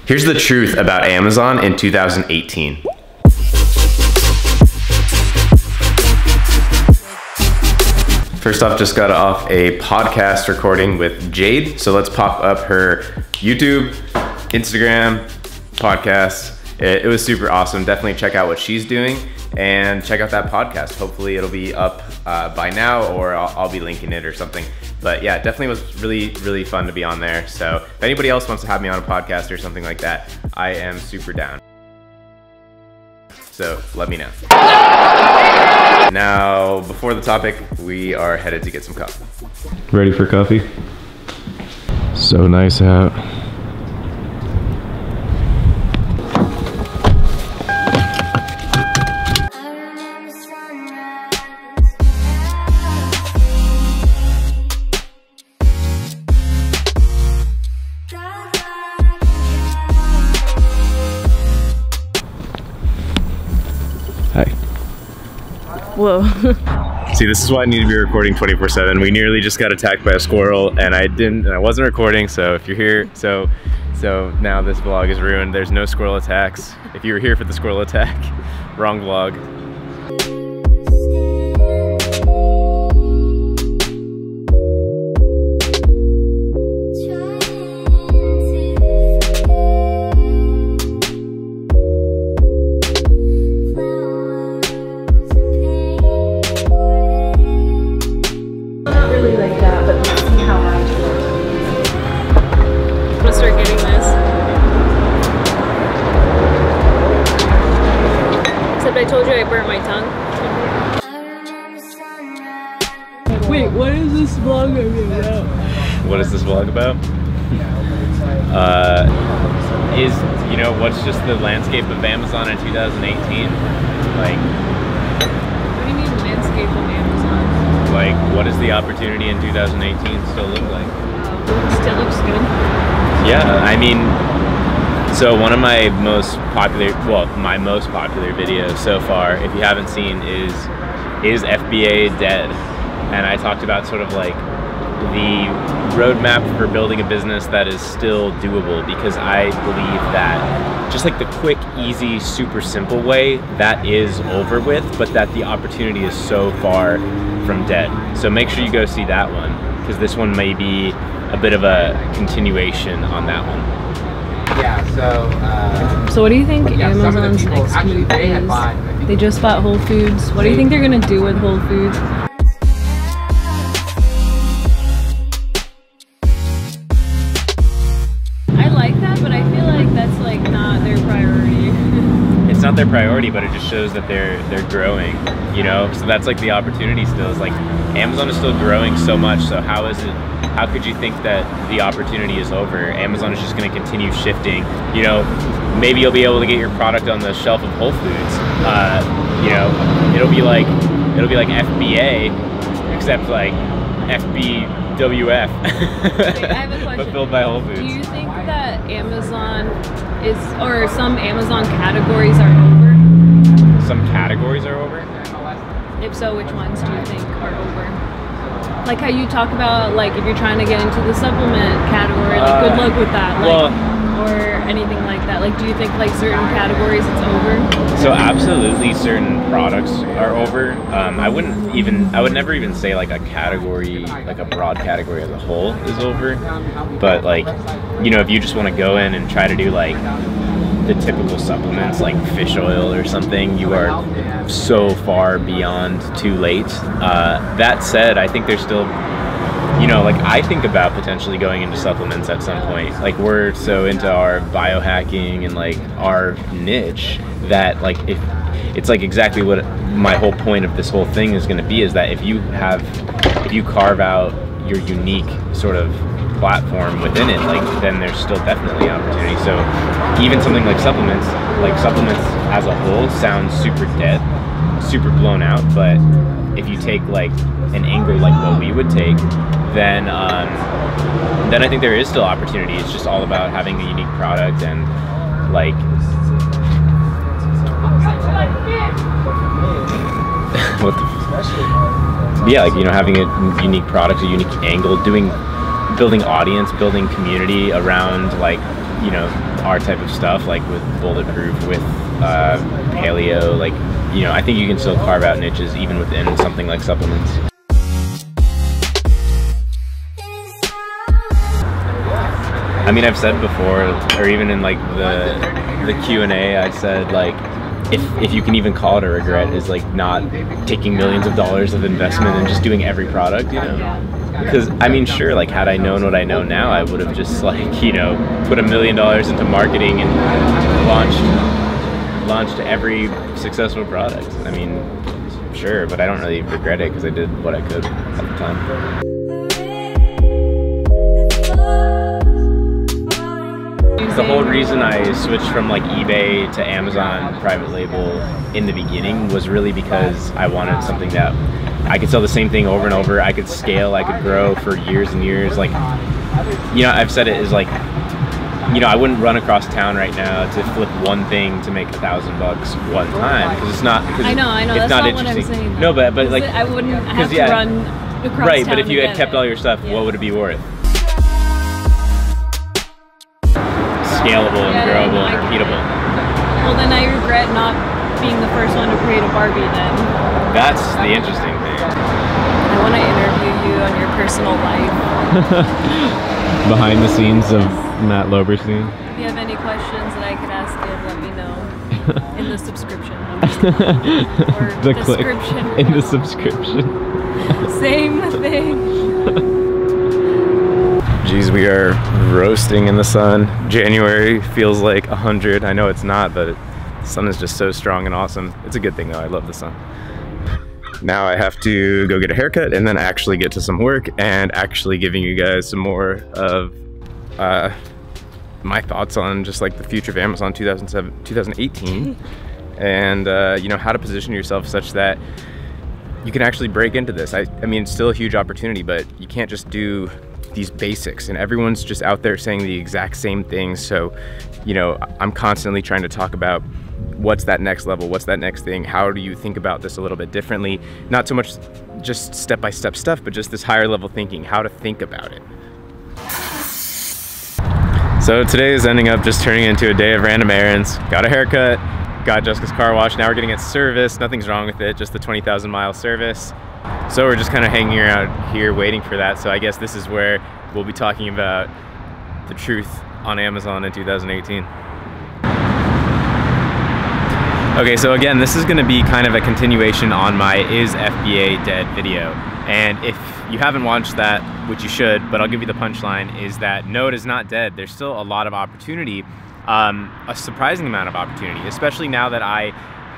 Here's the truth about Amazon in 2018. First off, just got off a podcast recording with Jade. So let's pop up her YouTube, Instagram, podcast. It was super awesome. Definitely check out what she's doing and check out that podcast. Hopefully it'll be up by now, or I'll be linking it or something. But yeah, definitely was really fun to be on there. So if anybody else wants to have me on a podcast or something like that, I am super down. So let me know. Now, before the topic, we are headed to get some coffee. Ready for coffee? So nice out. Hi. Whoa. See, this is why I need to be recording 24/7. We nearly just got attacked by a squirrel, and I wasn't recording. So if you're here, so now this vlog is ruined. There's no squirrel attacks. If you were here for the squirrel attack, wrong vlog. I told you I burnt my tongue. Wait, what is this vlog about? What is this vlog about? You know, what's just the landscape of Amazon in 2018? Like, what do you mean landscape of Amazon? Like, what does the opportunity in 2018 still look like? Still looks good. Yeah, I mean, so one of my most popular video so far, if you haven't seen, is FBA Dead? And I talked about sort of like the roadmap for building a business that is still doable, because I believe that just like the quick, easy, super simple way, that is over with, but that the opportunity is so far from dead. So make sure you go see that one, because this one may be a bit of a continuation on that one. Yeah, so what do you think Amazon's next move is? They just bought Whole Foods. What do you think they're gonna do with Whole Foods? I like that, but I feel like that's like not their priority. It's not their priority, but it just shows that they're growing, you know? So that's like the opportunity still, is like Amazon is still growing so much, so how could you think that the opportunity is over? Amazon is just going to continue shifting. You know, maybe you'll be able to get your product on the shelf of Whole Foods. You know, it'll be like FBA, except like FBWF. Okay, I have a question. Fulfilled by Whole Foods. Do you think that Amazon is, or some Amazon categories are over? Some categories are over? If so, which ones do you think are over? Like how you talk about, like if you're trying to get into the supplement category, like good luck with that, like, or anything like that. Like, do you think like certain categories it's over? So absolutely, certain products are over. I would never even say like a category, like a broad category as a whole is over. But like, you know, if you just want to go in and try to do like the typical supplements like fish oil or something, you are so far beyond too late. That said, I think there's still, you know, like I think about potentially going into supplements at some point. Like we're so into our biohacking and like our niche that like if it's like exactly what my whole point of this whole thing is going to be, is that if you carve out your unique sort of platform within it, like then there's still definitely opportunity. So even something like supplements as a whole sounds super dead, super blown out, but if you take like an angle like what we would take, then I think there is still opportunity. It's just all about having a unique product and like what the yeah, like, you know, having a unique product, a unique angle, building audience, building community around like you know, our type of stuff, like with Bulletproof, with paleo, like, you know, I think you can still carve out niches even within something like supplements. I mean, I've said before, or even in like the Q&A, I said like, if you can even call it a regret, is like not taking millions of dollars of investment and just doing every product, you know? Because I mean, sure, like had I known what I know now, I would have just like, you know, put $1 million into marketing and launched every successful product. I mean, sure, but I don't really regret it because I did what I could at the time. The whole reason I switched from like eBay to Amazon private label in the beginning was really because I wanted something that I could sell the same thing over and over. I could scale, I could grow for years and years. Like, you know, I've said it is like, you know, I wouldn't run across town right now to flip one thing to make $1,000 one time because it's not. I know. It's That's not what I'm interesting. saying. No, but like I wouldn't have to run across right, town but if you to had get kept all your stuff, what would it be worth? Scalable and growable and repeatable. Well, then I regret not being the first one to create a Barbie then. That's the interesting thing. I want to interview you on your personal life. Behind the scenes of Matt Loberstein. If you have any questions that I could ask you, let me know in the subscription. Or the description. In the subscription. Same thing. Geez, we are roasting in the sun. January feels like 100. I know it's not, but the sun is just so strong and awesome. It's a good thing though, I love the sun. Now I have to go get a haircut and then actually get to some work and actually giving you guys some more of my thoughts on just like the future of Amazon 2018 and you know, how to position yourself such that you can actually break into this. I mean, it's still a huge opportunity, but you can't just do these basics and everyone's just out there saying the exact same things. So, you know, I'm constantly trying to talk about what's that next level, what's that next thing, how do you think about this a little bit differently, not so much just step-by-step stuff, but just this higher level thinking, how to think about it. So today is ending up just turning into a day of random errands. Got a haircut, got Jessica's car wash, now we're getting it serviced, nothing's wrong with it, just the 20,000 mile service. So we're just kind of hanging out here waiting for that. So I guess this is where we'll be talking about the truth on Amazon in 2018. Okay, so again, this is gonna be kind of a continuation on my Is FBA Dead video. And if you haven't watched that, which you should, but I'll give you the punchline, is that no, it is not dead. There's still a lot of opportunity, a surprising amount of opportunity, especially now that I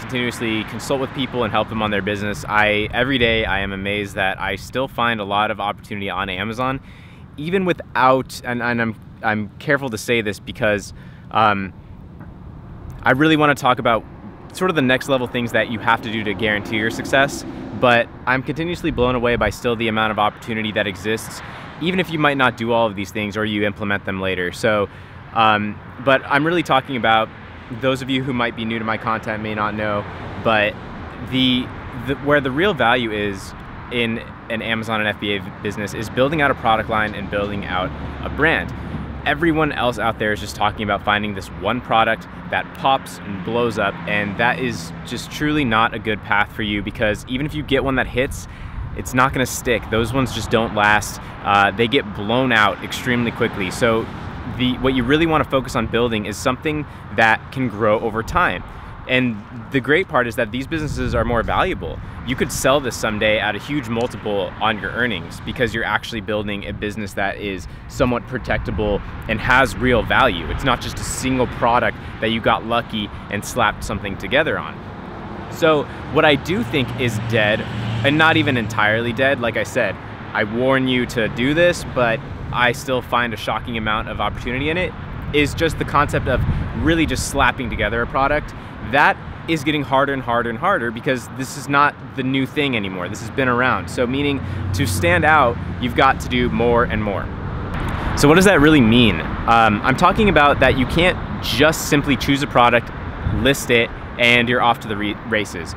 continuously consult with people and help them on their business. Every day I am amazed that I still find a lot of opportunity on Amazon, even without, and I'm careful to say this because I really want to talk about sort of the next level things that you have to do to guarantee your success, but I'm continuously blown away by still the amount of opportunity that exists, even if you might not do all of these things or you implement them later. So, but I'm really talking about those of you who might be new to my content may not know, but where the real value is in an Amazon and FBA business is building out a product line and building out a brand. Everyone else out there is just talking about finding this one product that pops and blows up, and that is just truly not a good path for you, because even if you get one that hits, it's not gonna stick. Those ones just don't last. They get blown out extremely quickly. So what you really want to focus on building is something that can grow over time. And the great part is that these businesses are more valuable. You could sell this someday at a huge multiple on your earnings because you're actually building a business that is somewhat protectable and has real value. It's not just a single product that you got lucky and slapped something together on. So what I do think is dead, and not even entirely dead, like I said, I warn you to do this, but I still find a shocking amount of opportunity in it, is just the concept of really just slapping together a product. That is getting harder and harder and harder because this is not the new thing anymore. This has been around. So meaning to stand out, you've got to do more and more. So what does that really mean? I'm talking about that you can't just simply choose a product, list it, and you're off to the races.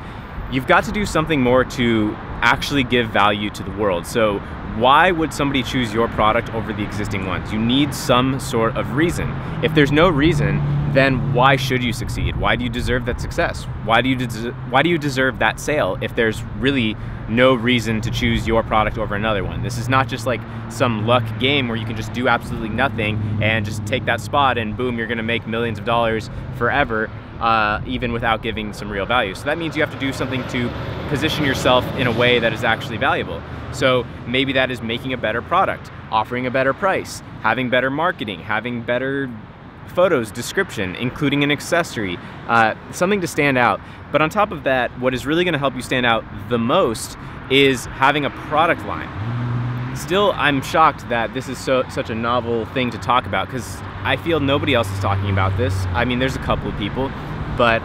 You've got to do something more to actually give value to the world. So why would somebody choose your product over the existing ones? You need some sort of reason. If there's no reason, then why should you succeed? Why do you deserve that success? Why do you deserve that sale if there's really no reason to choose your product over another one? This is not just like some luck game where you can just do absolutely nothing and just take that spot and boom, you're gonna make millions of dollars forever, even without giving some real value. So that means you have to do something to position yourself in a way that is actually valuable. So maybe that is making a better product, offering a better price, having better marketing, having better photos, description, including an accessory, something to stand out. But on top of that, what is really gonna help you stand out the most is having a product line. Still, I'm shocked that this is such a novel thing to talk about, because I feel nobody else is talking about this. I mean, there's a couple of people, but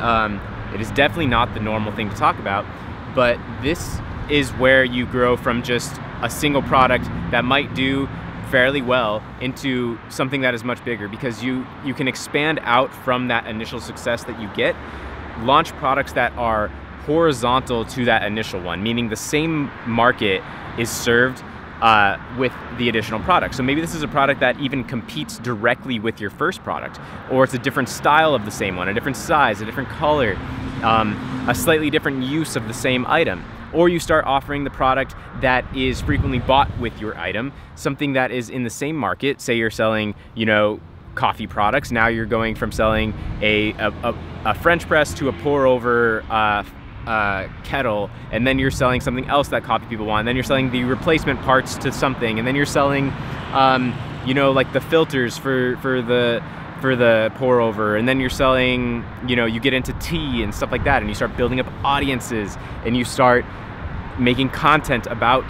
it is definitely not the normal thing to talk about. But this is where you grow from just a single product that might do fairly well into something that is much bigger, because you can expand out from that initial success that you get, launch products that are horizontal to that initial one, meaning the same market is served with the additional product. So maybe this is a product that even competes directly with your first product, or it's a different style of the same one, a different size, a different color, a slightly different use of the same item. Or you start offering the product that is frequently bought with your item, something that is in the same market. Say you're selling, you know, coffee products. Now you're going from selling a French press to a pour over kettle, and then you're selling something else that coffee people want. And then you're selling the replacement parts to something, and then you're selling, you know, like the filters for the pour over, and then you're selling, you know, you get into tea and stuff like that, and you start building up audiences, and you start making content about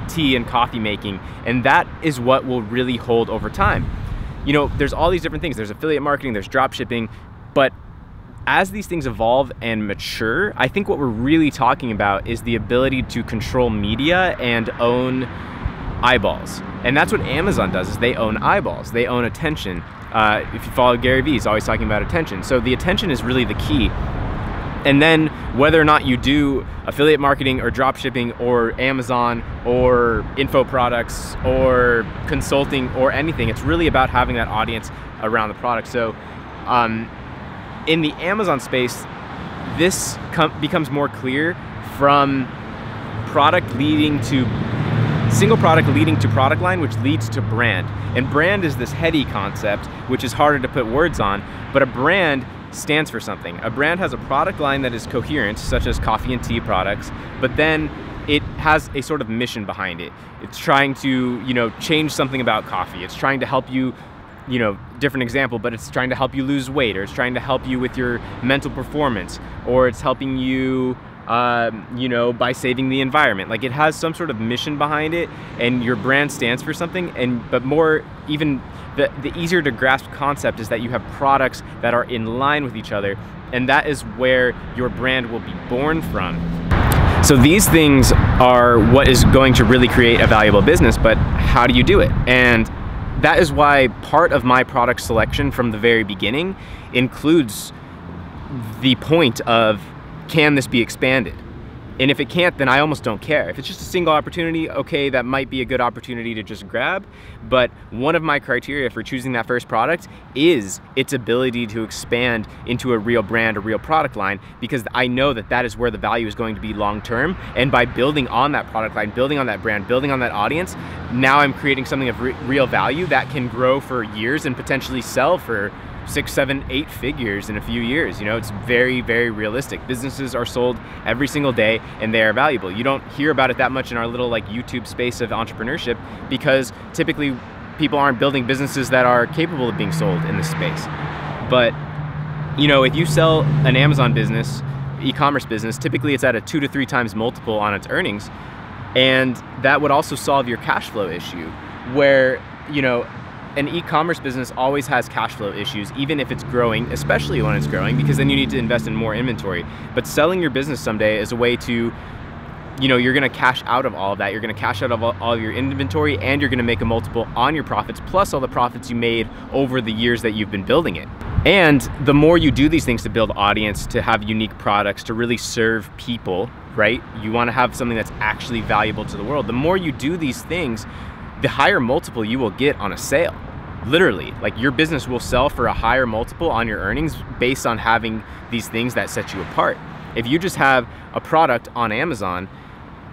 tea and coffee making, and that is what will really hold over time. You know, there's all these different things. There's affiliate marketing, there's drop shipping, but as these things evolve and mature, I think what we're really talking about is the ability to control media and own eyeballs. And that's what Amazon does, is they own eyeballs, they own attention. If you follow Gary Vee, he's always talking about attention. So the attention is really the key. And then whether or not you do affiliate marketing or drop shipping or Amazon or info products or consulting or anything, it's really about having that audience around the product. So in the Amazon space, this becomes more clear from single product leading to product line, which leads to brand. And brand is this heady concept, which is harder to put words on, but a brand stands for something. A brand has a product line that is coherent, such as coffee and tea products, but then it has a sort of mission behind it. It's trying to, you know, change something about coffee. It's trying to help you, you know, different example, but it's trying to help you lose weight, or it's trying to help you with your mental performance, or it's helping you, you know, by saving the environment. Like, it has some sort of mission behind it, and your brand stands for something. But more, even the easier to grasp concept is that you have products that are in line with each other, and that is where your brand will be born from. So these things are what is going to really create a valuable business, but how do you do it? And that is why part of my product selection from the very beginning includes the point of, can this be expanded? And if it can't, then I almost don't care. If it's just a single opportunity, okay, that might be a good opportunity to just grab. But one of my criteria for choosing that first product is its ability to expand into a real brand, a real product line, because I know that that is where the value is going to be long term. And by building on that product line, building on that brand, building on that audience, now I'm creating something of real value that can grow for years and potentially sell for 6, 7, 8 figures in a few years. You know, it's very, very realistic. Businesses are sold every single day, and they are valuable. You don't hear about it that much in our little like YouTube space of entrepreneurship, because typically people aren't building businesses that are capable of being sold in this space. But, you know, if you sell an Amazon business, e-commerce business, typically it's at a 2 to 3 times multiple on its earnings. And that would also solve your cash flow issue, where, you know, an e-commerce business always has cash flow issues, even if it's growing, especially when it's growing, because then you need to invest in more inventory. But selling your business someday is a way to you know, you're gonna cash out of all of that. You're gonna cash out of all of your inventory, and you're gonna make a multiple on your profits, plus all the profits you made over the years that you've been building it. And the more you do these things to build audience, to have unique products, to really serve people, right? You wanna have something that's actually valuable to the world. The more you do these things, the higher multiple you will get on a sale. Literally, like your business will sell for a higher multiple on your earnings based on having these things that set you apart. If you just have a product on Amazon,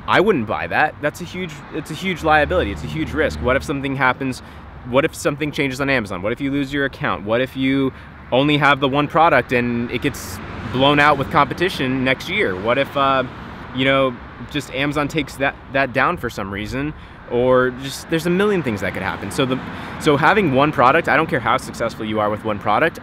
I wouldn't buy that. It's a huge liability. It's a huge risk. What if something happens? What if something changes on Amazon? What if you lose your account? What if you only have the one product and it gets blown out with competition next year? What if, you know, just Amazon takes that down for some reason? Or just, there's a million things that could happen. So having one product, I don't care how successful you are with one product,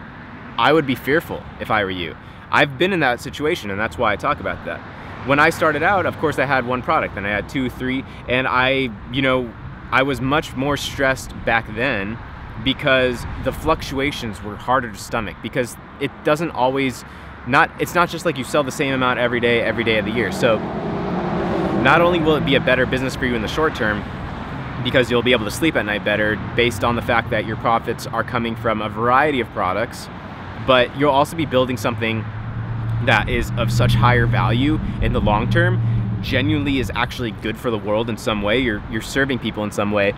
I would be fearful if I were you. I've been in that situation, and that's why I talk about that. When I started out, of course I had one product, then I had 2, 3, and I was much more stressed back then because the fluctuations were harder to stomach, because it doesn't always, it's not just like you sell the same amount every day of the year. So not only will it be a better business for you in the short term, because you'll be able to sleep at night better based on the fact that your profits are coming from a variety of products, but you'll also be building something that is of such higher value in the long term, genuinely is actually good for the world in some way. You're serving people in some way,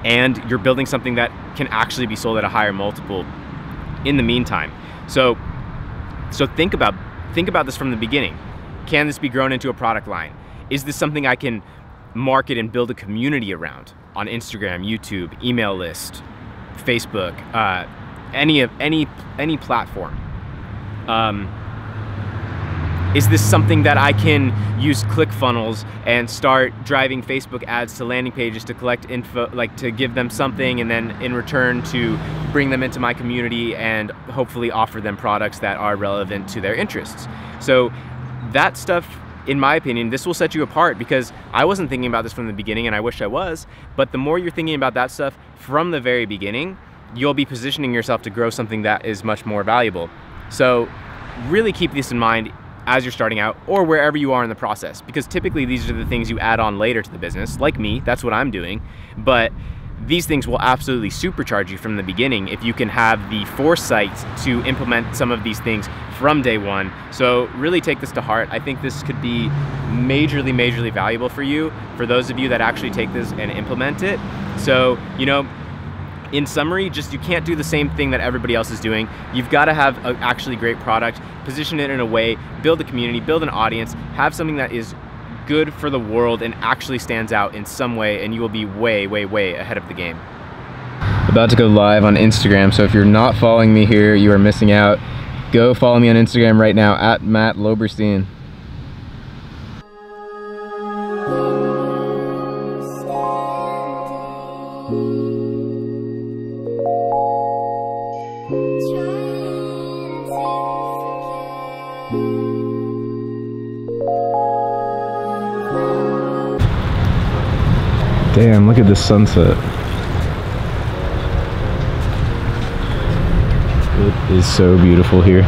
and you're building something that can actually be sold at a higher multiple in the meantime. So think about this from the beginning. Can this be grown into a product line? Is this something I can market and build a community around on Instagram, YouTube, email list, Facebook, any platform? Is this something that I can use ClickFunnels and start driving Facebook ads to landing pages to collect info, like to give them something, and then in return to bring them into my community and hopefully offer them products that are relevant to their interests? So that stuff, in my opinion, this will set you apart, because I wasn't thinking about this from the beginning, and I wish I was, but the more you're thinking about that stuff from the very beginning, you'll be positioning yourself to grow something that is much more valuable. So really keep this in mind as you're starting out, or wherever you are in the process, because typically these are the things you add on later to the business. Like me, that's what I'm doing, but these things will absolutely supercharge you from the beginning if you can have the foresight to implement some of these things from day one. So really take this to heart. I think this could be majorly valuable for you, for those of you that actually take this and implement it. So, you know, in summary, just you can't do the same thing that everybody else is doing. You've got to have an actually great product, position it in a way, build a community, build an audience, have something that is good for the world and actually stands out in some way, and you will be way ahead of the game. About to go live on Instagram, so if you're not following me here, you are missing out. Go follow me on Instagram right now at Matt Loberstein. Damn, look at this sunset. It is so beautiful here.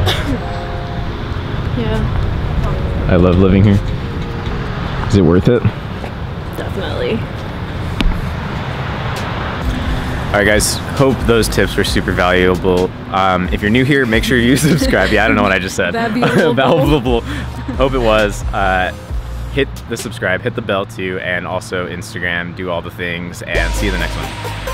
Yeah. I love living here. Is it worth it? Definitely. All right, guys, hope those tips were super valuable. If you're new here, make sure you subscribe. Yeah, I don't know what I just said. Valuable. Hope it was. Hit the subscribe, hit the bell too, and also Instagram, do all the things, and see you in the next one.